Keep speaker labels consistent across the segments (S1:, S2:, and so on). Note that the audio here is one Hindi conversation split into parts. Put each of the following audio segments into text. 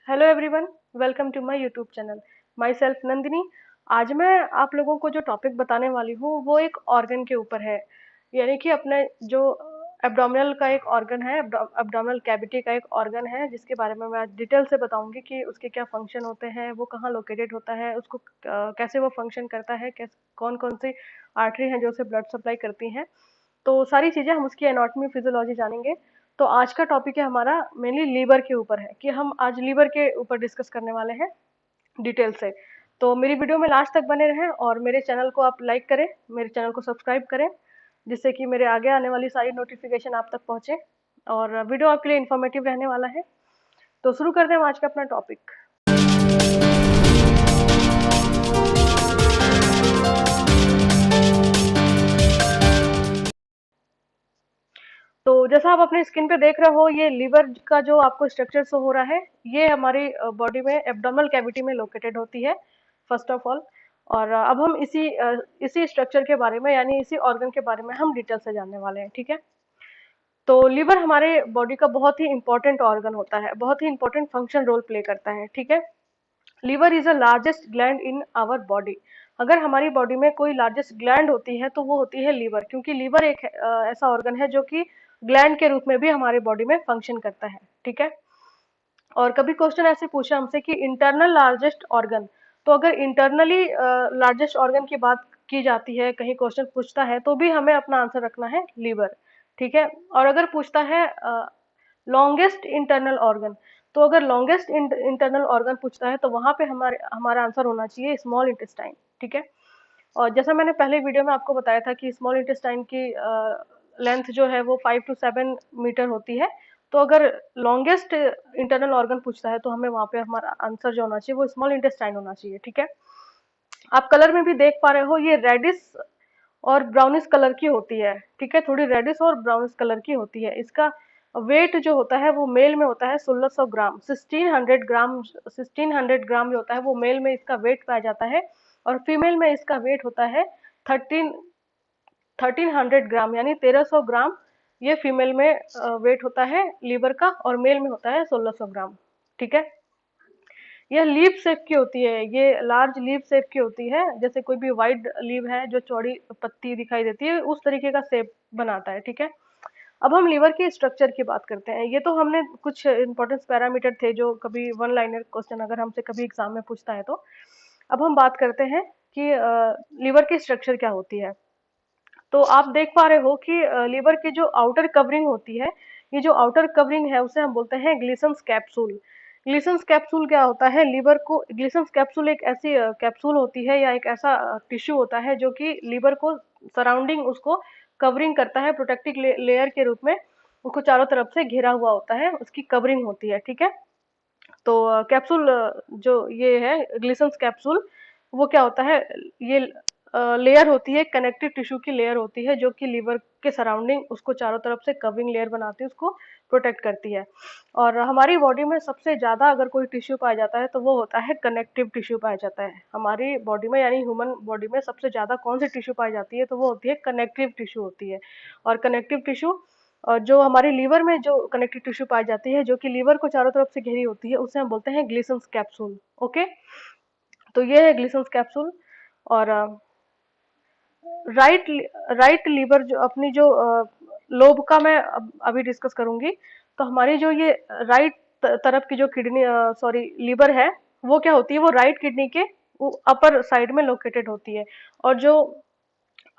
S1: Hello everyone, welcome to my YouTube channel. Myself Nandini. आज मैं आप लोगों को जो टॉपिक बताने वाली हूँ वो एक ऑर्गन के ऊपर है। यानी कि अपने जो एब्डोमिनल का एक ऑर्गन है, एब्डोमिनल कैविटी का एक ऑर्गन है, जिसके बारे में मैं आज डिटेल से बताऊंगी कि उसके क्या फंक्शन होते हैं, वो कहाँ लोकेटेड होता है, उसको कैसे वो फंक्शन करता है, कैसे कौन कौन सी आर्टरी हैं जो उसे ब्लड सप्लाई करती हैं। तो सारी चीजें हम उसकी एनाटॉमी फिजियोलॉजी जानेंगे। तो आज का टॉपिक है हमारा मेनली लीवर के ऊपर है, कि हम आज लीवर के ऊपर डिस्कस करने वाले हैं डिटेल से। तो मेरी वीडियो में लास्ट तक बने रहें और मेरे चैनल को आप लाइक करें, मेरे चैनल को सब्सक्राइब करें, जिससे कि मेरे आगे आने वाली सारी नोटिफिकेशन आप तक पहुंचे और वीडियो आपके लिए इन्फॉर्मेटिव रहने वाला है। तो शुरू करते हैं आज का अपना टॉपिक। तो जैसा आप अपने स्क्रीन पे देख रहे हो, ये लीवर का जो आपको स्ट्रक्चर शो हो रहा है, ये हमारी बॉडी में एब्डोमिनल कैविटी में लोकेटेड होती है फर्स्ट ऑफ ऑल। और अब हम इसी स्ट्रक्चर के बारे में, यानी इसी ऑर्गन के बारे में हम डिटेल से जानने वाले हैं, ठीक है। तो लीवर हमारे बॉडी का बहुत ही इंपॉर्टेंट ऑर्गन होता है, बहुत ही इंपॉर्टेंट फंक्शन रोल प्ले करता है, ठीक है। Liver is the largest gland in our body. अगर हमारी बॉडी में कोई लार्जेस्ट ग्लैंड होती है तो वो होती है लीवर, क्योंकि लीवर एक ऐसा ऑर्गन है जो कि ग्लैंड के रूप में भी हमारी बॉडी में फंक्शन करता है, ठीक है। और कभी क्वेश्चन ऐसे पूछा हमसे कि इंटरनल लार्जेस्ट ऑर्गन, तो अगर इंटरनली लार्जेस्ट ऑर्गन की बात की जाती है, कहीं क्वेश्चन पूछता है, तो भी हमें अपना आंसर रखना है लीवर, ठीक है। और अगर पूछता है लॉन्गेस्ट इंटरनल ऑर्गन, तो अगर लॉन्गेस्ट इंटरनल ऑर्गन पूछता है तो वहां पे हमारा आंसर होना चाहिए स्मॉल इंटेस्टाइन, ठीक है। और जैसा मैंने पहले वीडियो में आपको बताया था कि स्मॉल इंटेस्टाइन की लेंथ जो है वो 5 to 7 मीटर होती है। तो अगर लॉन्गेस्ट इंटरनल ऑर्गन पूछता है तो हमें वहां पे हमारा आंसर जो होना चाहिए वो स्मॉल इंटेस्टाइन होना चाहिए, ठीक है। आप कलर में भी देख पा रहे हो, ये रेडिश और ब्राउनिश कलर की होती है, ठीक है। थोड़ी रेडिश और ब्राउनिश कलर की होती है। इसका वेट जो होता है वो मेल में होता है 1600 ग्राम, 1600 ग्राम, 1600 ग्राम जो होता है वो मेल में इसका वेट पाया जाता है। और फीमेल में इसका वेट होता है 1300 ग्राम, यानी 1300 ग्राम ये फीमेल में वेट होता है लीवर का, और मेल में होता है 1600 ग्राम, ठीक है। यह लीफ शेप की होती है, ये लार्ज लीफ शेप की होती है, जैसे कोई भी वाइड लीव है जो चौड़ी पत्ती दिखाई देती है, उस तरीके का शेप बनाता है, ठीक है। अब हम लीवर के स्ट्रक्चर की बात करते हैं। ये तो हमने कुछ इंपॉर्टेंट पैरामीटर थे जो कभी वन लाइनर क्वेश्चन अगर हमसे कभी एग्जाम में पूछता है तो। अब हम बात करते हैं कि लीवर की स्ट्रक्चर क्या होती है। तो आप देख पा रहे हो कि लीवर की जो आउटर कवरिंग होती है, ये जो आउटर कवरिंग है उसे हम बोलते हैं ग्लिसन्स कैप्सूल। ग्लिसन्स कैप्सूल क्या होता है, लीवर को ग्लिसन्स कैप्सूल एक ऐसी कैप्सूल होती है या एक ऐसा टिश्यू होता है जो कि लीवर को सराउंडिंग उसको कवरिंग करता है, प्रोटेक्टिव लेयर के रूप में उसको चारों तरफ से घेरा हुआ होता है, उसकी कवरिंग होती है, ठीक है। तो कैप्सूल जो ये है ग्लिसन्स कैप्सूल, वो क्या होता है, ये लेयर होती है, कनेक्टिव टिश्यू की लेयर होती है जो कि लीवर के सराउंडिंग उसको चारों तरफ से कवरिंग लेयर बनाती है, उसको प्रोटेक्ट करती है। और हमारी बॉडी में सबसे ज्यादा अगर कोई टिश्यू पाया जाता है तो वो होता है कनेक्टिव टिश्यू पाया जाता है हमारी बॉडी में, यानी ह्यूमन बॉडी में सबसे ज्यादा कौन सी टिश्यू पाई जाती है तो वो होती है कनेक्टिव टिश्यू होती है। और कनेक्टिव टिश्यू, और जो हमारी लीवर में जो कनेक्टिव टिश्यू पाई जाती है जो कि लीवर को चारों तरफ से घेरी होती है, उसे हम बोलते हैं ग्लिसन्स कैप्सूल, ओके। तो ये है ग्लिसन्स कैप्सूल। और राइट राइट लीवर जो अपनी जो लोब का मैं अभी डिस्कस करूंगी। तो हमारी जो ये राइट तरफ की जो किडनी, सॉरी लीवर है, वो क्या होती है, वो राइट किडनी के अपर साइड में लोकेटेड होती है। और जो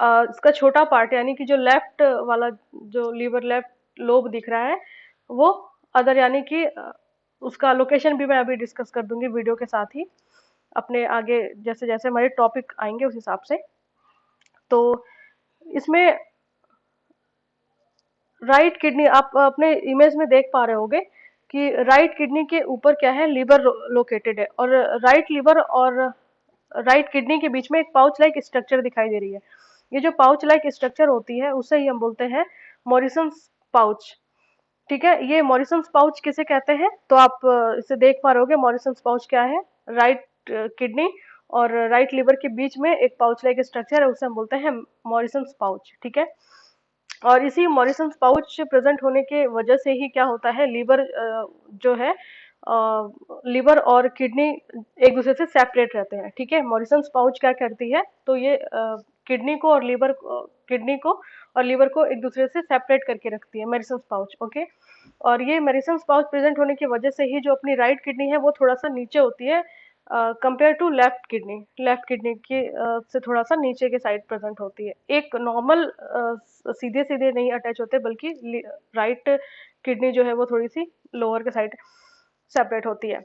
S1: इसका छोटा पार्ट, यानी कि जो लेफ्ट वाला जो लीवर लेफ्ट लोब दिख रहा है, वो अदर, यानी कि उसका लोकेशन भी मैं अभी डिस्कस कर दूंगी वीडियो के साथ ही, अपने आगे जैसे जैसे हमारे टॉपिक आएंगे उस हिसाब से। तो इसमें राइट किडनी, आप अपने इमेज में देख पा रहे होगे कि राइट किडनी के ऊपर क्या है, लीवर लोकेटेड है, और राइट लीवर और राइट किडनी के बीच में एक पाउच लाइक स्ट्रक्चर दिखाई दे रही है। ये जो पाउच लाइक स्ट्रक्चर होती है उसे ही हम बोलते हैं मॉरिसन्स पाउच, ठीक है। ये मॉरिसन्स पाउच किसे कहते हैं, तो आप इसे देख पा रहे होगे, मॉरिसन्स पाउच क्या है, राइट किडनी और राइट लिवर के बीच में एक पाउच लाइक स्ट्रक्चर है, उसे हम बोलते हैं मॉरिसन्स पाउच, ठीक है। और इसी मॉरिसन्स पाउच प्रेजेंट होने के वजह से ही क्या होता है, लीवर जो है लिवर और किडनी एक दूसरे से सेपरेट रहते हैं, ठीक है। मॉरिसन पाउच क्या करती है, तो ये किडनी को और लिवर को एक दूसरे से सेपरेट करके रखती है, मेडिसन पाउच, ओके। और ये मेडिसन पाउच प्रेजेंट होने की वजह से ही जो अपनी राइट किडनी है वो थोड़ा सा नीचे होती है कंपेयर टू लेफ्ट किडनी की से थोड़ा सा नीचे के साइड प्रेजेंट होती है। एक नॉर्मल सीधे सीधे नहीं अटैच होते, बल्कि राइट किडनी जो है वो थोड़ी सी लोअर के साइड सेपरेट होती है।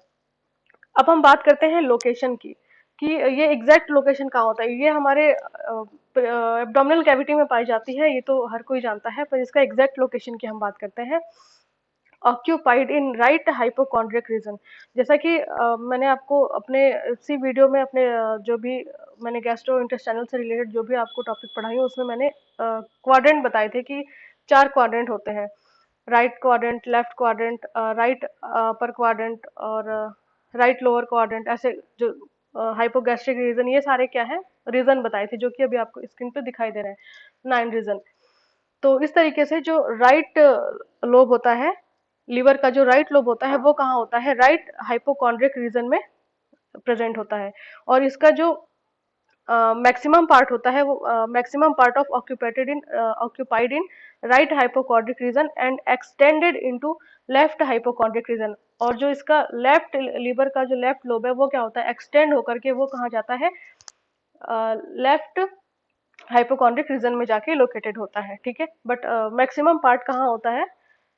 S1: अब हम बात करते हैं लोकेशन की, कि ये एग्जैक्ट लोकेशन कहाँ होता है। ये हमारे एब्डोमिनल कैविटी में पाई जाती है, ये तो हर कोई जानता है, पर इसका एग्जैक्ट लोकेशन की हम बात करते हैं। Occupied in right hypochondriac region. जैसा कि मैंने आपको अपने इसी वीडियो में अपने जो भी मैंने गैस्ट्रो इंटेस्टाइनल से रिलेटेड जो भी आपको टॉपिक पढ़ाई उसमें मैंने क्वाड्रेंट बताए थे कि 4 क्वाड्रेंट होते हैं, right quadrant, left quadrant, right upper quadrant और राइट लोअर क्वाड्रेंट, ऐसे जो हाइपोगैस्ट्रिक रीजन, ये सारे क्या है, रीजन बताए थे, जो कि अभी आपको स्क्रीन पे दिखाई दे रहे हैं, 9 रीजन। तो इस तरीके से जो राइट लोब होता है, लीवर का जो राइट लोब होता है वो कहाँ होता है, राइट हाइपोकॉन्ड्रिक रीजन में प्रेजेंट होता है। और इसका जो मैक्सिमम पार्ट होता है वो maximum part of occupied in right hypochondriac region and extended into left hypochondriac region. और जो इसका लेफ्ट लीवर का जो लेफ्ट लोब है वो क्या होता है, एक्सटेंड होकर के वो कहाँ जाता है, लेफ्ट हाइपोकॉन्ड्रिक रीजन में जाके लोकेटेड होता है, ठीक है। बट मैक्सिमम पार्ट कहाँ होता है,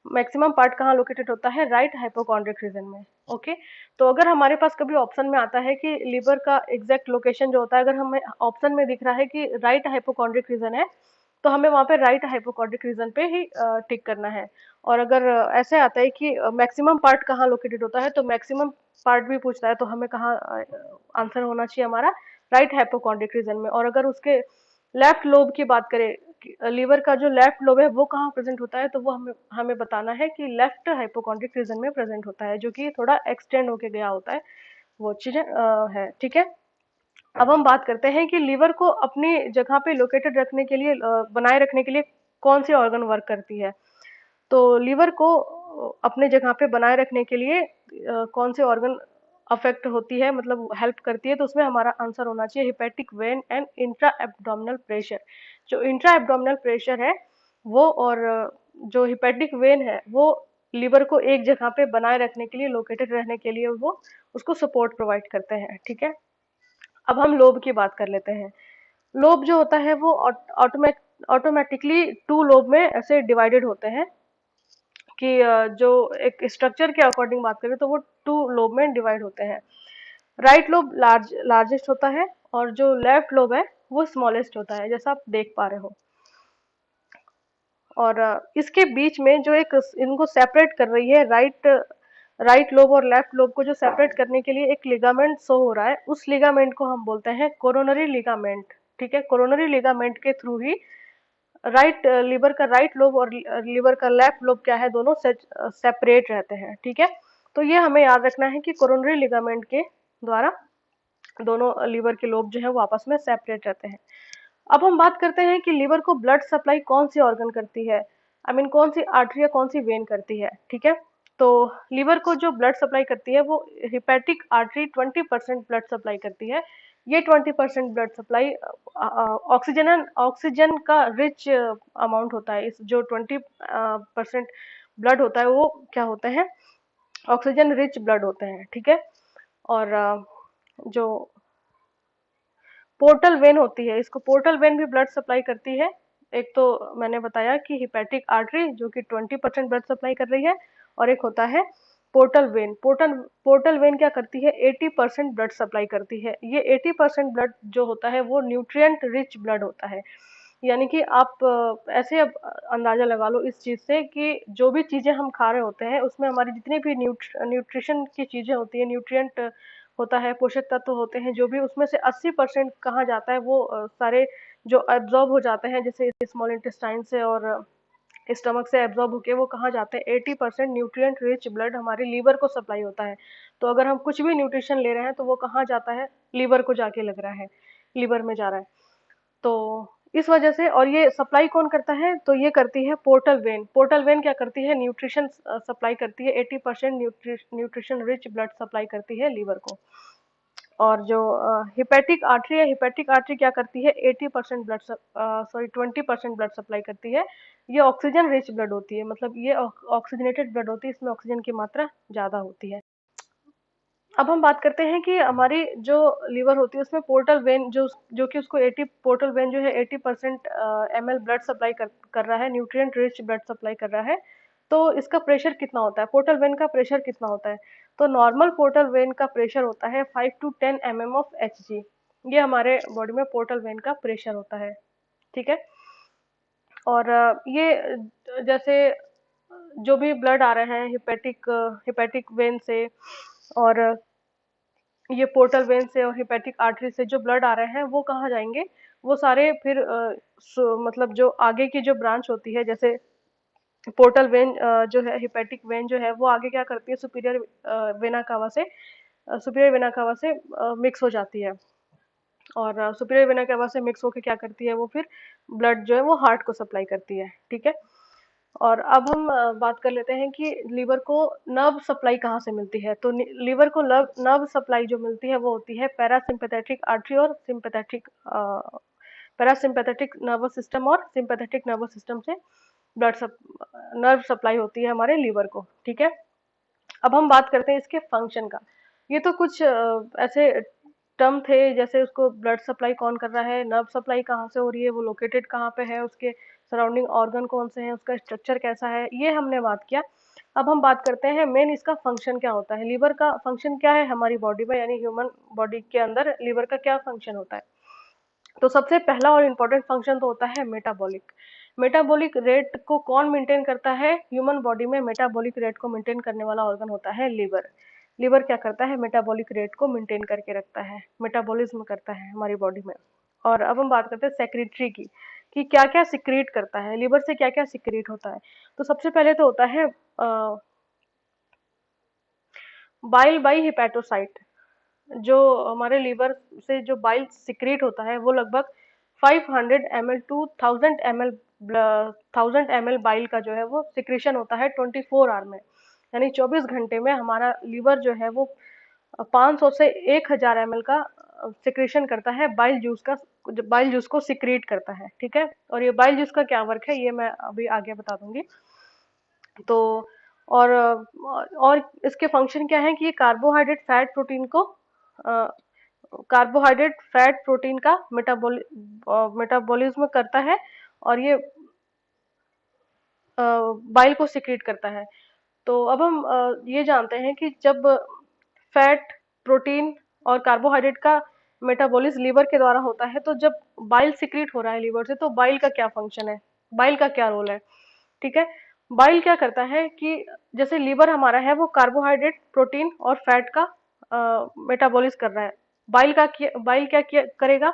S1: मैक्सिमम पार्ट कहाँ लोकेटेड होता है, राइट हाइपोकॉन्ड्रिक रीजन में, ओके। तो अगर हमारे पास कभी ऑप्शन में आता है कि लीवर का एग्जैक्ट लोकेशन जो होता है, अगर हमें ऑप्शन में दिख रहा है कि राइट हाइपोकॉन्ड्रिक रीजन है, तो हमें वहाँ पे राइट हाइपोकॉन्ड्रिक रीजन पे ही टिक करना है। और अगर ऐसे आता है कि मैक्सिमम पार्ट कहाँ लोकेटेड होता है, तो मैक्सिमम पार्ट भी पूछता है, तो हमें कहाँ आंसर होना चाहिए हमारा, राइट हाइपोकॉन्ड्रिक रीजन में। और अगर उसके लेफ्ट लोब की बात करें, लीवर का जो लेफ्ट लोब है वो कहाँ प्रेजेंट होता है, तो वो हमें हमें बताना है कि लेफ्ट हाइपोकॉन्ड्रिक रीजन में प्रेजेंट होता है, जो कि थोड़ा एक्सटेंड होके गया होता है, वो चीजें है, ठीक है। अब हम बात करते हैं कि लीवर को अपनी जगह पे लोकेटेड रखने के लिए, बनाए रखने के लिए कौन सी ऑर्गन वर्क करती है। तो लीवर को अपने जगह पे बनाए रखने के लिए कौन से ऑर्गन अफेक्ट होती है, मतलब हेल्प करती है, तो उसमें हमारा आंसर होना चाहिए hepatic vein and intra abdominal pressure. जो इंट्रा एब्डोमिनल प्रेशर है वो, और जो हिपैटिक वेन है वो लीवर को एक जगह पे बनाए रखने के लिए, लोकेटेड रहने के लिए वो उसको सपोर्ट प्रोवाइड करते हैं, ठीक है। अब हम लोब की बात कर लेते हैं। लोब जो होता है वो ऑटोमेटिकली 2 लोब में ऐसे डिवाइडेड होते हैं, कि जो एक स्ट्रक्चर के अकॉर्डिंग बात करें तो वो 2 लोब में डिवाइड होते हैं। राइट लोब लार्जेस्ट होता है, और जो लेफ्ट लोब है वो स्मॉलेस्ट होता है, जैसा आप देख पा रहे हो। और इसके बीच में जो एक इनको सेपरेट कर रही है, राइट लोब और लेफ्ट लोब को जो सेपरेट करने के लिए एक लिगामेंट शो हो रहा है, उस लिगामेंट को हम बोलते हैं कोरोनरी लिगामेंट, ठीक है। कोरोनरी लिगामेंट के थ्रू ही लीवर का राइट लोब और लीवर का लेफ्ट लोब क्या है, दोनों सेपरेट रहते हैं, ठीक है। तो ये हमें याद रखना है कि कोरोनरी लिगामेंट के द्वारा दोनों लीवर के लोब जो है वो आपस में सेपरेट रहते हैं। अब हम बात करते हैं कि लीवर को ब्लड सप्लाई कौन सी ऑर्गन करती है, आई मीन कौन सी आर्टरी या कौन सी वेन करती है, ठीक है। तो लीवर को जो ब्लड सप्लाई करती है वो हिपैटिक आर्टरी 20% ब्लड सप्लाई करती है। ये 20% ब्लड सप्लाई ऑक्सीजन का रिच अमाउंट होता है। इस जो 20% ब्लड होता है वो क्या होते हैं, ऑक्सीजन रिच ब्लड होते हैं, ठीक है। और जो पोर्टल वेन होती है, इसको पोर्टल वेन भी ब्लड सप्लाई करती है। एक तो मैंने बताया कि हिपैटिक आर्टरी जो कि 20% ब्लड सप्लाई कर रही है, और एक होता है पोर्टल वेन। पोर्टल वेन क्या करती है, 80% ब्लड सप्लाई करती है। ये 80% ब्लड जो होता है वो न्यूट्रिएंट रिच ब्लड होता है। यानी कि आप ऐसे अब अंदाजा लगा लो इस चीज से कि जो भी चीजें हम खा रहे होते हैं उसमें हमारी जितनी भी न्यूट्रिशन की चीजें होती है, न्यूट्रिएंट होता है, पोषक तत्व होते हैं जो भी, उसमें से 80% कहाँ जाता है, वो सारे जो एब्जॉर्ब हो जाते हैं, जैसे स्मॉल इंटेस्टाइन से और स्टमक से एब्जॉर्ब होके वो कहाँ जाते हैं, 80% न्यूट्रिएंट रिच ब्लड हमारे लीवर को सप्लाई होता है। तो अगर हम कुछ भी न्यूट्रिशन ले रहे हैं तो वो कहाँ जाता है, लीवर को जाके लग रहा है, लीवर में जा रहा है। तो इस वजह से, और ये सप्लाई कौन करता है, तो ये करती है पोर्टल वेन। पोर्टल वेन क्या करती है, न्यूट्रिशन सप्लाई करती है, 80% न्यूट्रिशन रिच ब्लड सप्लाई करती है लीवर को। और जो हिपैटिक आर्टरी है, हिपैटिक आर्टरी क्या करती है, 80% ब्लड 20% ब्लड सप्लाई करती है। ये ऑक्सीजन रिच ब्लड होती है, मतलब ये ऑक्सीजनेटेड ब्लड होती है, इसमें ऑक्सीजन की मात्रा ज्यादा होती है। अब हम बात करते हैं कि हमारी जो लीवर होती है उसमें पोर्टल वेन जो कि उसको 80 पोर्टल वेन जो है 80% ml ब्लड सप्लाई कर रहा है, न्यूट्रिएंट रिच ब्लड सप्लाई कर रहा है। तो इसका प्रेशर कितना होता है, पोर्टल वेन का प्रेशर कितना होता है, तो नॉर्मल पोर्टल वेन का प्रेशर होता है 5 to 10 mm ऑफ Hg। ये हमारे बॉडी में पोर्टल वेन का प्रेशर होता है, ठीक है। और ये जैसे जो भी ब्लड आ रहे हैं हिपैटिक वेन से, और ये पोर्टल वेन से और हिपैटिक आर्टरी से जो ब्लड आ रहे हैं वो कहाँ जाएंगे, वो सारे फिर मतलब जो आगे की जो ब्रांच होती है, जैसे पोर्टल वेन जो है, हिपैटिक वेन जो है वो आगे क्या करती है, सुपीरियर वेना कावा से मिक्स हो जाती है। और सुपीरियर वेना कावा से मिक्स होकर क्या करती है, वो फिर ब्लड जो है वो हार्ट को सप्लाई करती है, ठीक है। और अब हम बात कर लेते हैं कि लीवर को नर्व सप्लाई कहाँ से मिलती है। तो लीवर को नर्व सप्लाई जो मिलती है वो होती है पैरासिम्पैथेटिक आर्टरी और सिंपैथेटिक पैरासिम्पैथेटिक नर्वस सिस्टम और सिंपैथेटिक नर्वस सिस्टम से ब्लड नर्व सप्लाई होती है हमारे लीवर को, ठीक है। अब हम बात करते हैं इसके फंक्शन का। ये तो कुछ ऐसे टर्म थे, जैसे उसको ब्लड सप्लाई कौन कर रहा है, नर्व सप्लाई कहाँ से हो रही है, वो लोकेटेड कहाँ पे है, उसके सराउंडिंग ऑर्गन कौन से हैं, उसका स्ट्रक्चर कैसा है, ये हमने बात किया। अब हम बात करते हैं मेन इसका फंक्शन क्या होता है, लीवर का फंक्शन क्या है हमारी बॉडी में, यानी ह्यूमन बॉडी के अंदर लीवर का क्या फंक्शन होता है। तो सबसे पहला और इम्पोर्टेंट फंक्शन तो होता है मेटाबॉलिक। मेटाबॉलिक रेट को कौन मेंटेन करता है, ह्यूमन बॉडी में मेटाबॉलिक रेट को मेंटेन करने वाला ऑर्गन होता है लीवर। लीवर क्या करता है, मेटाबॉलिक रेट को मेंटेन करके रखता है, मेटाबॉलिज्म करता है हमारी बॉडी में। और अब हम बात करते हैं सेक्रेटरी की, कि क्या क्या सिक्रीट करता है, लीवर से क्या क्या सिक्रीट होता है। तो सबसे पहले तो होता है बाइल बाई हिपैटोसाइट। जो हमारे लीवर से जो बाइल सिक्रीट होता है वो लगभग 500 ml टू 1000 ml बाइल का जो है वो सिक्रीशन होता है 24 आवर में, यानी 24 घंटे में हमारा लीवर जो है वो 500 से 1000 ml का सिक्रीशन करता है, बाइल जूस को सिक्रीट करता है, ठीक है। और ये बाइल जूस का क्या वर्क है ये मैं अभी आगे बता दूंगी। तो और इसके फंक्शन क्या है कि ये कार्बोहाइड्रेट फैट प्रोटीन का मेटाबॉलिज्म करता है, और ये बाइल को सिक्रीट करता है। तो अब हम ये जानते हैं कि जब फैट, प्रोटीन और कार्बोहाइड्रेट का मेटाबॉलिज्म लीवर के द्वारा होता है, तो जब बाइल सिक्रीट हो रहा है लीवर से, तो बाइल का क्या फंक्शन है, बाइल का क्या रोल है, ठीक है। बाइल क्या करता है कि जैसे लीवर हमारा है वो कार्बोहाइड्रेट, प्रोटीन और फैट का मेटाबॉलिज कर रहा है। बाइल क्या करेगा,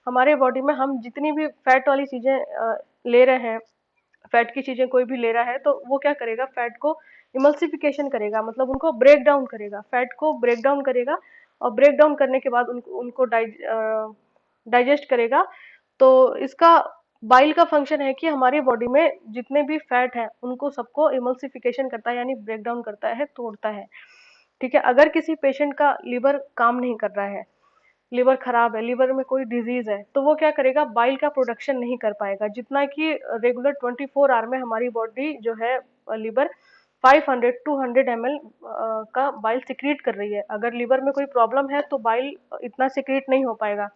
S1: हमारे बॉडी में हम जितनी भी फैट वाली चीजें ले रहे हैं, फैट की चीजें कोई भी ले रहा है, तो वो क्या करेगा, फैट को इमल्सिफिकेशन करेगा, मतलब उनको ब्रेक डाउन करेगा, फैट को ब्रेक डाउन करेगा, और ब्रेक डाउन करने के बाद उनको डाइजेस्ट करेगा। तो इसका बाइल का फंक्शन है कि हमारी बॉडी में जितने भी फैट हैं उनको सबको इमल्सिफिकेशन करता है, यानी ब्रेक डाउन करता है, तोड़ता है, ठीक है। अगर किसी पेशेंट का लीवर काम नहीं कर रहा है, लीवर खराब है, लीवर में कोई डिजीज है, तो वो क्या करेगा, बाइल का प्रोडक्शन नहीं कर पाएगा, जितना कि रेगुलर 24 आवर में हमारी बॉडी जो है लीवर 500 टू 100 ml का बाइल सिक्रीट कर रही है। अगर लीवर में कोई प्रॉब्लम है तो बाइल इतना सिक्रीट नहीं हो पाएगा,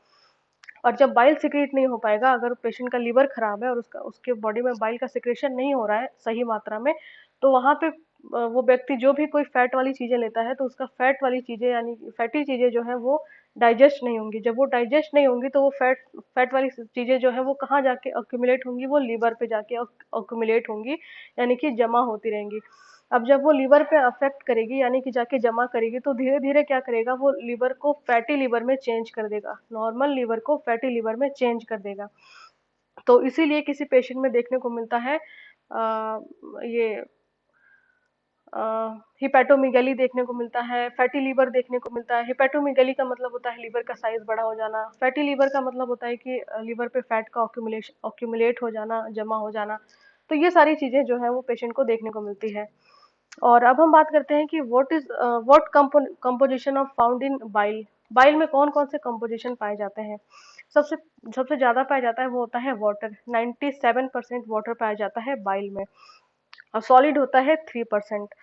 S1: और जब बाइल सिक्रीट नहीं हो पाएगा, अगर पेशेंट का लीवर खराब है और उसके बॉडी में बाइल का सिक्रेशन नहीं हो रहा है सही मात्रा में, तो वहां पे वो व्यक्ति जो भी कोई फैट वाली चीजें लेता है, तो उसका फैट वाली चीजें यानी फैटी चीजें जो है वो डाइजेस्ट नहीं होंगी। जब वो डाइजेस्ट नहीं होंगी तो वो फैट वाली चीजें जो है वो कहाँ जाके अक्यूमुलेट होंगी, वो लीवर पे जाके अक्यूमुलेट होंगी, यानी कि जमा होती रहेंगी। अब जब वो लीवर पे अफेक्ट करेगी, यानी कि जाके जमा करेगी, तो धीरे धीरे क्या करेगा, वो लीवर को फैटी लीवर में चेंज कर देगा, नॉर्मल लीवर को फैटी लीवर में चेंज कर देगा। तो इसीलिए किसी पेशेंट में देखने को मिलता है ये हिपैटोमीगैली देखने को मिलता है, फैटी लीवर देखने को मिलता है। हिपैटोमीगैली का मतलब होता है लीवर का साइज बड़ा हो जाना, फैटी लीवर का मतलब होता है कि लीवर पे फैट का ऑक्यूमुलेट हो जाना, जमा हो जाना। तो ये सारी चीजें जो है वो पेशेंट को देखने को मिलती है। और अब हम बात करते हैं कि what composition of found in bile. Bile में कौन कौन से कंपोजिशन पाए जाते हैं? सबसे सबसे ज्यादा पाया जाता है वो होता है वाटर। 97% वाटर पाया जाता है बाइल में, और सॉलिड होता है 3%।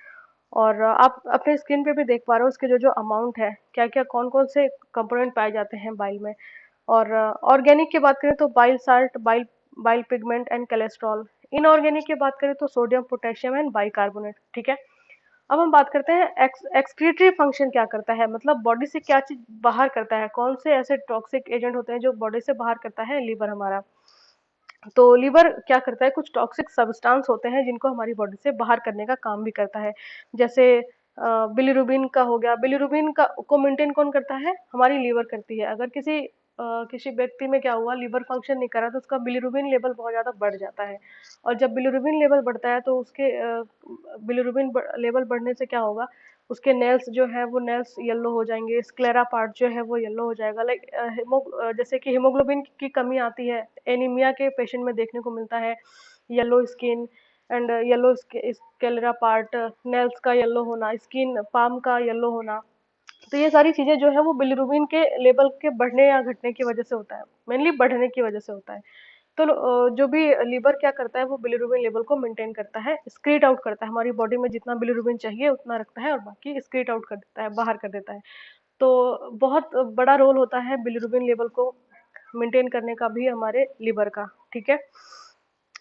S1: और आप अपने स्क्रीन पे भी देख पा रहे हो उसके जो जो अमाउंट है, क्या क्या कौन कौन से कंपोनेंट पाए जाते हैं बाइल में। और ऑर्गेनिक की बात करें तो bile salt, bile bile pigment and cholesterol. Inorganic की बात करें तो सोडियम, पोटेशियम एंड बाइकार्बोनेट। ठीक है। अब हम बात करते हैं एक्सक्रीटरी फंक्शन क्या करता है, मतलब बॉडी से क्या चीज बाहर करता है, कौन से ऐसे टॉक्सिक एजेंट होते हैं जो बॉडी से बाहर करता है लीवर हमारा। तो लीवर क्या करता है, कुछ टॉक्सिक सब्सटेंस होते हैं जिनको हमारी बॉडी से बाहर करने का काम भी करता है। जैसे बिलिरुबिन का हो गया। बिलिरुबिन का को मेंटेन कौन करता है, हमारी लीवर करती है। अगर किसी व्यक्ति में क्या हुआ, लीवर फंक्शन नहीं कर रहा, तो उसका बिलिरुबिन लेवल बहुत ज्यादा बढ़ जाता है। और जब बिलिरुबिन लेवल बढ़ता है तो उसके बिलिरुबिन लेवल बढ़ने से क्या होगा, उसके नेल्स जो है वो नेल्स येलो हो जाएंगे, स्क्लेरा पार्ट जो है वो येलो हो जाएगा। लाइक जैसे कि हीमोग्लोबिन की कमी आती है, एनीमिया के पेशेंट में देखने को मिलता है, yellow skin and yellow sclera part, nails का येलो होना, स्किन पाम का येलो होना। तो ये सारी चीजें जो है वो बिलिरुबिन के लेवल के बढ़ने या घटने की वजह से होता है, मेनली बढ़ने की वजह से होता है। तो जो भी लीवर क्या करता है वो बिलिरुबिन लेवल को मेंटेन करता है, स्क्रीट आउट करता है, हमारी बॉडी में जितना बिलिरुबिन चाहिए उतना रखता है और बाकी स्क्रीट आउट कर देता है, बाहर कर देता है। तो बहुत बड़ा रोल होता है बिलिरुबिन लेवल को मेंटेन करने का भी हमारे लीवर का। ठीक है।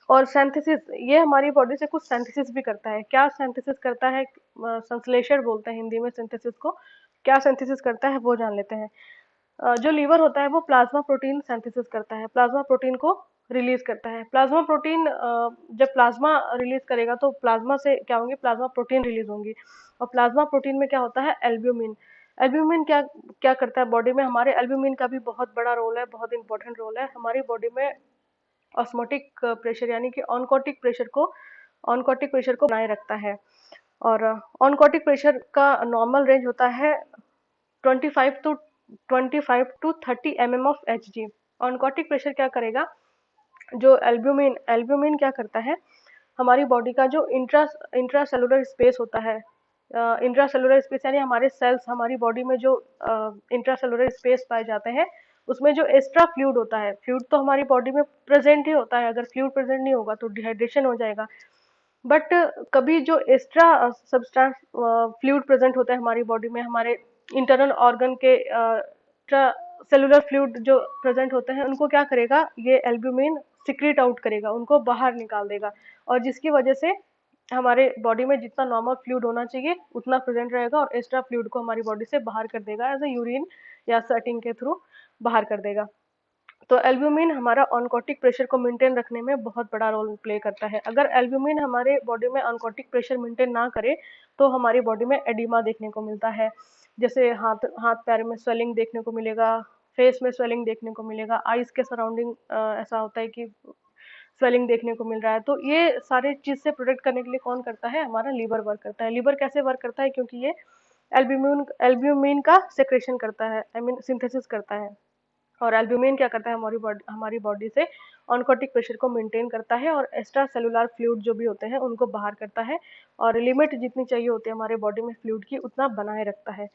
S1: और सिंथेसिस, ये हमारी बॉडी से कुछ सिंथेसिस भी करता है। क्या सिंथेसिस करता है, संश्लेषण बोलते हैं हिंदी में सिंथेसिस को। क्या सिंथेसिस करता है वो जान लेते हैं। जो लीवर होता है वो प्लाज्मा प्रोटीन सिंथेसिस करता है, प्लाज्मा प्रोटीन को रिलीज करता है। प्लाज्मा प्रोटीन जब प्लाज्मा रिलीज करेगा तो प्लाज्मा से क्या होंगे, प्लाज्मा प्रोटीन रिलीज होंगी। और प्लाज्मा प्रोटीन में क्या होता है, एल्ब्यूमिन। एल्ब्यूमिन क्या क्या करता है बॉडी में हमारे, एल्ब्यूमिन का भी बहुत बड़ा रोल है, बहुत इंपॉर्टेंट रोल है हमारी बॉडी में। ऑस्मोटिक प्रेशर यानी कि ऑनकोटिक प्रेशर को बनाए रखता है। और ऑनकोटिक प्रेशर का नॉर्मल रेंज होता है 25 to 30 of Hg। Oncotic pressure क्या करेगा, जो एल्ब्यूमिन एल्ब्यूमिन क्या करता है, हमारी बॉडी का जो इंट्रासेलुलर स्पेस होता है, इंट्रासेलुलर स्पेस यानी हमारे सेल्स, हमारी बॉडी में जो इंट्रासेलुलर स्पेस पाए जाते हैं, उसमें जो एक्स्ट्रा फ्लूइड होता है, फ्लूइड तो हमारी बॉडी में प्रेजेंट ही होता है, अगर फ्लूइड प्रेजेंट नहीं होगा तो डिहाइड्रेशन हो जाएगा। बट कभी जो एक्स्ट्रा सब्सटेंस फ्लूइड प्रेजेंट होता है हमारी बॉडी में, हमारे इंटरनल ऑर्गन के एक्स्ट्रा सेलुलर फ्लूइड जो प्रेजेंट होते हैं, उनको क्या करेगा, ये एल्ब्यूमिन सिक्रीट आउट करेगा, उनको बाहर निकाल देगा। और जिसकी वजह से हमारे बॉडी में जितना नॉर्मल फ्लूइड होना चाहिए उतना प्रेजेंट रहेगा, और एक्स्ट्रा फ्लूइड को हमारी बॉडी से बाहर कर देगा, एज ए यूरिन या स्वेटिंग के थ्रू बाहर कर देगा। तो एल्ब्यूमिन हमारा ऑनकोटिक प्रेशर को मेंटेन रखने में बहुत बड़ा रोल प्ले करता है। अगर एल्ब्यूमिन हमारे बॉडी में ऑनकोटिक प्रेशर मेंटेन ना करे तो हमारी बॉडी में एडिमा देखने को मिलता है। जैसे हाथ हाथ पैर में स्वेलिंग देखने को मिलेगा, फेस में स्वेलिंग देखने को मिलेगा, आईज के सराउंडिंग ऐसा होता है कि स्वेलिंग देखने को मिल रहा है। तो ये सारे चीज से प्रोटेक्ट करने के लिए कौन करता है, हमारा लीवर वर्क करता है। लीवर कैसे वर्क करता है, क्योंकि ये एल्ब्यूमिन का सेक्रेशन करता है, आई मीन सिंथेसिस करता है। और एल्ब्यूमिन क्या करता है, हमारी बॉडी से ऑनकोटिक प्रेशर को मेंटेन करता है, और एक्स्ट्रा सेलुलर फ्लूइड जो भी होते हैं उनको बाहर करता है, और लिमिट जितनी चाहिए होती है हमारे बॉडी में फ्लूइड की उतना बनाए रखता है।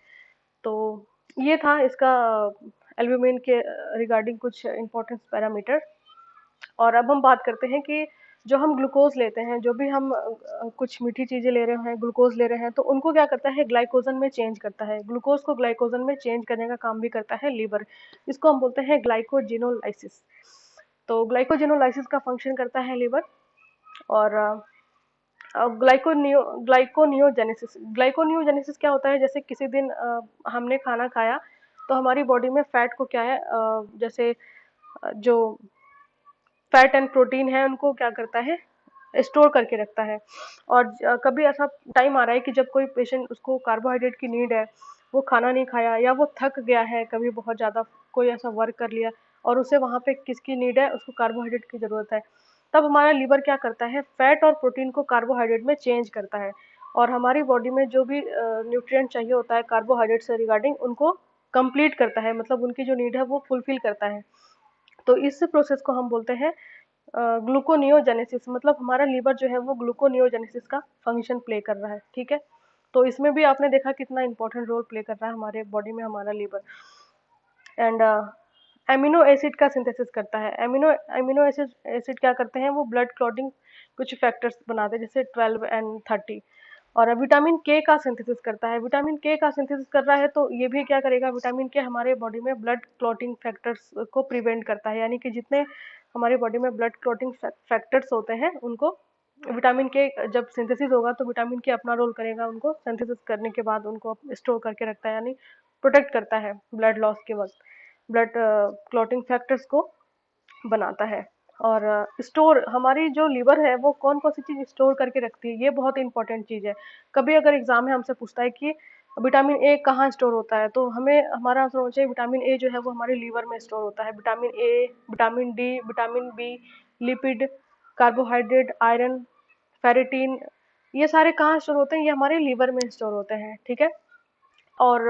S1: तो ये था इसका एल्ब्यूमिन के रिगार्डिंग कुछ इंपॉर्टेंट पैरामीटर। और अब हम बात करते हैं कि जो हम ग्लूकोज लेते हैं, जो भी हम कुछ मीठी चीजें ले रहे हैं, ग्लूकोज ले रहे हैं, तो उनको क्या करता है, ग्लाइकोजन में चेंज करता है। ग्लूकोज को ग्लाइकोजन में चेंज करने का काम भी करता है लीवर। इसको हम बोलते हैं ग्लाइकोजिनोलाइसिस। तो ग्लाइकोजिनोलाइसिस का फंक्शन करता है लीवर। और ग्लाइकोनियोजेनेसिस क्या होता है, जैसे किसी दिन हमने खाना खाया तो हमारी बॉडी में फैट को क्या है, जैसे जो फैट एंड प्रोटीन है उनको क्या करता है, स्टोर करके रखता है। और कभी ऐसा टाइम आ रहा है कि जब कोई पेशेंट, उसको कार्बोहाइड्रेट की नीड है, वो खाना नहीं खाया या वो थक गया है, कभी बहुत ज़्यादा कोई ऐसा वर्क कर लिया और उसे वहाँ पे किसकी नीड है, उसको कार्बोहाइड्रेट की ज़रूरत है, तब हमारा लीवर क्या करता है, फैट और प्रोटीन को कार्बोहाइड्रेट में चेंज करता है। और हमारी बॉडी में जो भी न्यूट्रिएंट चाहिए होता है कार्बोहाइड्रेट से रिगार्डिंग, उनको कंप्लीट करता है, मतलब उनकी जो नीड है वो फुलफिल करता है। तो इस प्रोसेस को हम बोलते हैं ग्लूकोनियोजेनेसिस, मतलब हमारा लीवर जो है वो ग्लूकोनियोजेनेसिस का फंक्शन प्ले कर रहा है, ठीक है। तो इसमें भी आपने देखा कितना इंपॉर्टेंट रोल प्ले कर रहा है हमारे बॉडी में हमारा लीवर। एंड एमिनो एसिड का सिंथेसिस करता है। एमिनो एमिनो एसिड एसिड क्या करते हैं, वो ब्लड क्लॉटिंग कुछ फैक्टर्स बनाते हैं, जैसे 12 एंड 30। और विटामिन के का सिंथेसिस करता है। विटामिन के का सिंथेसिस कर रहा है तो ये भी क्या करेगा, विटामिन के हमारे बॉडी में ब्लड क्लॉटिंग फैक्टर्स को प्रिवेंट करता है, यानी कि जितने हमारी बॉडी में ब्लड क्लॉटिंग फैक्टर्स होते हैं उनको विटामिन के जब सिंथेसिस होगा तो विटामिन के अपना रोल करेगा, उनको सिंथेसिस करने के बाद उनको स्टोर करके रखता है, यानी प्रोटेक्ट करता है ब्लड लॉस के वक्त, ब्लड क्लॉटिंग फैक्टर्स को बनाता है। और स्टोर हमारी जो लीवर है वो कौन कौन सी चीज़ स्टोर करके रखती है, ये बहुत इंपॉर्टेंट चीज़ है। कभी अगर एग्जाम में हमसे पूछता है कि विटामिन ए कहाँ स्टोर होता है, तो हमें हमारा आंसर होना चाहिए विटामिन ए जो है वो हमारे लीवर में स्टोर होता है। Vitamin A, vitamin D, vitamin B, lipid, carbohydrate, iron, ferritin, ये सारे कहाँ स्टोर होते हैं, ये हमारे लीवर में स्टोर होते हैं, ठीक है। और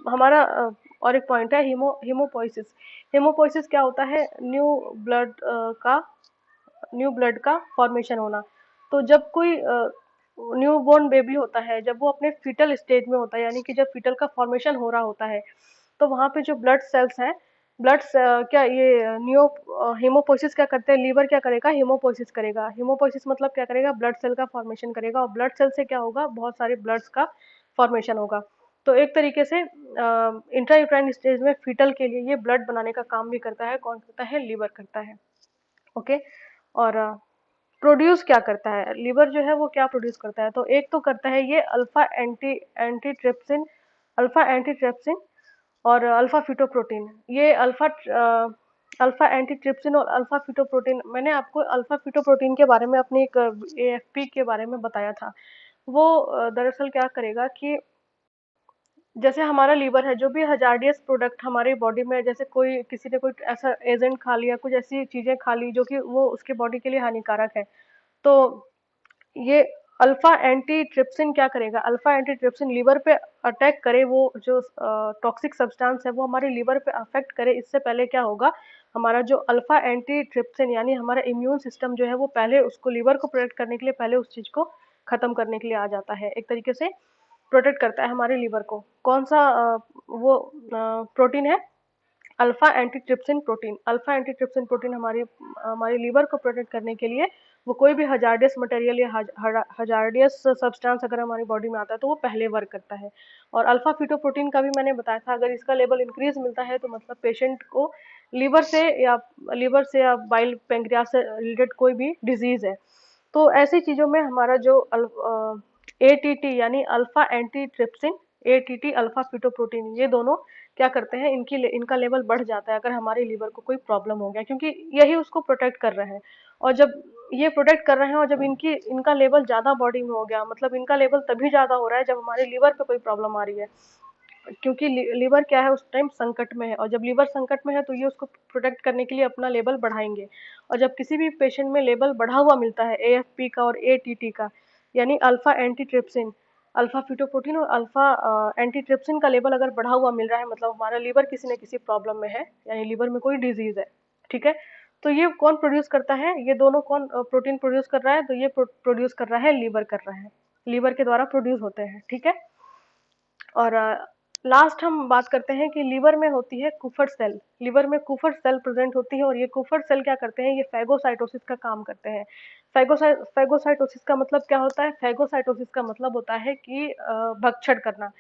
S1: हमारा और एक पॉइंट है हीमोपोइसिस। हीमोपोइसिस क्या होता है, का न्यू ब्लड का फॉर्मेशन होना। तो जब कोई न्यू बोर्न बेबी होता है, जब वो अपने फीटल स्टेज में होता है, यानी कि जब फीटल का फॉर्मेशन हो रहा होता है, तो वहाँ पे जो ब्लड सेल्स हैं, क्या ये न्यू हीमोपोइसिस क्या करते हैं, लीवर क्या करेगा, हीमोपोइसिस करेगा। हीमोपोइसिस मतलब क्या करेगा, ब्लड सेल का फॉर्मेशन करेगा, और ब्लड सेल से क्या होगा, बहुत सारे ब्लड्स का फॉर्मेशन होगा। तो एक तरीके से इंट्रा यूट्राइन स्टेज में फीटल के लिए ये ब्लड बनाने का काम भी करता है, कौन करता है, लीवर करता है, ओके। और प्रोड्यूस क्या करता है लीवर जो है वो, क्या प्रोड्यूस करता है, तो एक तो करता है ये अल्फा एंटीट्रिप्सिन और अल्फा फिटोप्रोटीन। ये अल्फा एंटीट्रिप्सिन और अल्फा फिटोप्रोटीन, मैंने आपको अल्फा फिटोप्रोटीन के बारे में अपनी एक एएफपी के बारे में बताया था। वो दरअसल क्या करेगा कि जैसे हमारा लीवर है, जो भी हजार्डियस प्रोडक्ट हमारी बॉडी में, जैसे कोई किसी ने कोई ऐसा एजेंट खा लिया, कुछ ऐसी चीजें खा ली जो कि वो उसके बॉडी के लिए हानिकारक है, तो ये अल्फा एंटी ट्रिप्सिन क्या करेगा, अल्फा एंटी ट्रिप्सिन लीवर पे अटैक करे, वो जो टॉक्सिक सब्सटेंस है वो हमारे लीवर पे अफेक्ट करे, इससे पहले क्या होगा, हमारा जो अल्फा एंटी ट्रिप्सिन यानी हमारा इम्यून सिस्टम जो है वो पहले उसको लीवर को प्रोटेक्ट करने के लिए पहले उस चीज को खत्म करने के लिए आ जाता है, एक तरीके से प्रोटेक्ट करता है हमारे लीवर को। कौन सा वो प्रोटीन है, alpha antitrypsin protein. Alpha antitrypsin protein हमारी हमारी लीवर को प्रोटेक्ट करने के लिए, वो कोई भी हजार्डियस मटेरियल या हजार्डियस सब्सटेंस अगर हमारी बॉडी में आता है तो वो पहले वर्क करता है। और अल्फा फिटोप्रोटीन का भी मैंने बताया था, अगर इसका लेवल इंक्रीज मिलता है तो मतलब पेशेंट को लीवर से या बाइल पेंक्रियास से रिलेटेड कोई भी डिजीज है। तो ऐसी चीजों में हमारा जो एटीटी यानी अल्फा एंटीट्रिप्सिन, एटीटी अल्फा फिटोप्रोटीन, ये दोनों क्या करते हैं, इनका लेवल बढ़ जाता है अगर हमारे लीवर को कोई प्रॉब्लम हो गया, क्योंकि यही उसको प्रोटेक्ट कर रहे हैं। और जब ये प्रोटेक्ट कर रहे हैं और जब इनका लेवल ज्यादा बॉडी में हो गया, मतलब इनका लेवल तभी ज्यादा हो रहा है जब हमारे लीवर पे कोई प्रॉब्लम आ रही है, क्योंकि लीवर क्या है उस टाइम संकट में है, और जब लीवर संकट में है तो ये उसको प्रोटेक्ट करने के लिए अपना लेवल बढ़ाएंगे। और जब किसी भी पेशेंट में लेवल बढ़ा हुआ मिलता है एएफपी का और एटीटी का, यानी अल्फा एंटीट्रिप्सिन, अल्फा फिटोप्रोटीन और अल्फा एंटीट्रिप्सिन का लेवल अगर बढ़ा हुआ मिल रहा है, मतलब हमारा लीवर किसी न किसी प्रॉब्लम में है, यानी लीवर में कोई डिजीज है, ठीक है। तो ये कौन प्रोड्यूस करता है, ये दोनों कौन प्रोटीन प्रोड्यूस कर रहा है, तो ये प्रोड्यूस कर रहा है लीवर कर रहा है, लीवर के द्वारा प्रोड्यूस होते हैं, ठीक है। और लास्ट हम बात करते हैं कि लीवर में होती है कुफर सेल। लीवर में कुफर सेल प्रेजेंट होती है, और ये कुफर सेल क्या करते हैं, ये फैगोसाइटोसिस का काम करते हैं। फैगोसाइटोसिस का मतलब क्या होता है, फैगोसाइटोसिस का मतलब होता है कि भक्षण करना,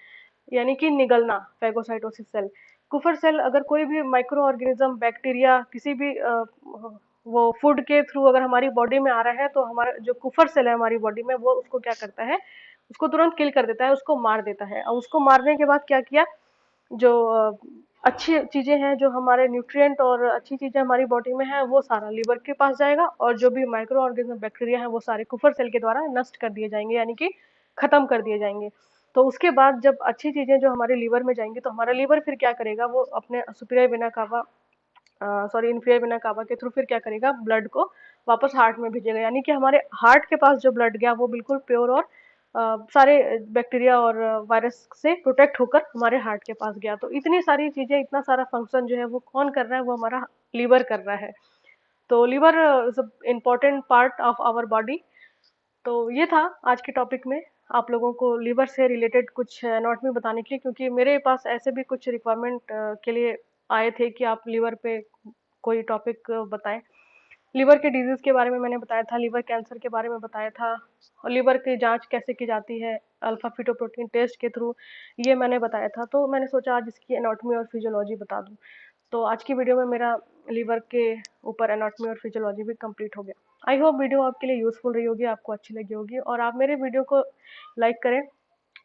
S1: यानी कि निगलना, फैगोसाइटोसिस सेल। कुफर सेल अगर कोई भी माइक्रो ऑर्गेनिज्म, बैक्टीरिया, किसी भी वो फूड के थ्रू अगर हमारी बॉडी में आ रहा है, तो हमारा जो कुफर सेल है हमारी बॉडी में, वो उसको क्या करता है, उसको तुरंत किल कर देता है, उसको मार देता है। और उसको मारने के बाद क्या किया, जो अच्छी चीजें हैं, जो हमारे न्यूट्रिएंट और अच्छी चीजें हमारी बॉडी में है, वो सारा लीवर के पास जाएगा, और जो भी माइक्रो ऑर्गेनिज्म, बैक्टीरिया है, वो सारे कुफर सेल के द्वारा नष्ट कर दिए जाएंगे, यानी कि खत्म कर दिए जाएंगे। तो उसके बाद जब अच्छी चीजें जो हमारे लीवर में जाएंगी, तो हमारा लीवर फिर क्या करेगा, वो अपने superior vena cava, sorry inferior vena cava के थ्रू फिर क्या करेगा, ब्लड को वापस हार्ट में भेजेगा, यानी कि हमारे हार्ट के पास जो ब्लड गया वो बिल्कुल प्योर और सारे बैक्टीरिया और वायरस से प्रोटेक्ट होकर हमारे हार्ट के पास गया। तो इतनी सारी चीजें, इतना सारा फंक्शन जो है वो कौन कर रहा है, वो हमारा लीवर कर रहा है। तो liver is a important part of our body. तो ये था आज के टॉपिक में आप लोगों को लीवर से रिलेटेड कुछ एनाटॉमी बताने के लिए, क्योंकि मेरे पास ऐसे भी कुछ रिक्वायरमेंट के लिए आए थे कि आप लीवर पे कोई टॉपिक बताएं। लीवर के डिजीज के बारे में मैंने बताया था, लीवर कैंसर के बारे में बताया था, और लीवर की जांच कैसे की जाती है अल्फा फीटोप्रोटीन टेस्ट के थ्रू, ये मैंने बताया था। तो मैंने सोचा आज इसकी एनाटॉमी और फिजियोलॉजी बता दूं। तो आज की वीडियो में मेरा लीवर के ऊपर एनाटॉमी और फिजियोलॉजी भी कंप्लीट हो गया। आई होप वीडियो आपके लिए यूजफुल रही होगी, आपको अच्छी लगी होगी, और आप मेरे वीडियो को लाइक करें।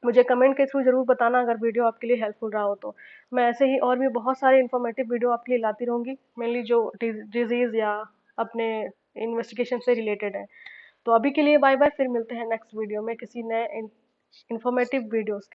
S1: मुझे कमेंट के थ्रू जरूर बताना अगर वीडियो आपके लिए हेल्पफुल रहा हो तो। मैं ऐसे ही और भी बहुत सारे इन्फॉर्मेटिव वीडियो आपके लिए लाती रहूंगी, मेनली जो डिजीज या अपने इन्वेस्टिगेशन से रिलेटेड है। तो अभी के लिए बाय बाय, फिर मिलते हैं नेक्स्ट वीडियो में किसी नए इन्फॉर्मेटिव वीडियोस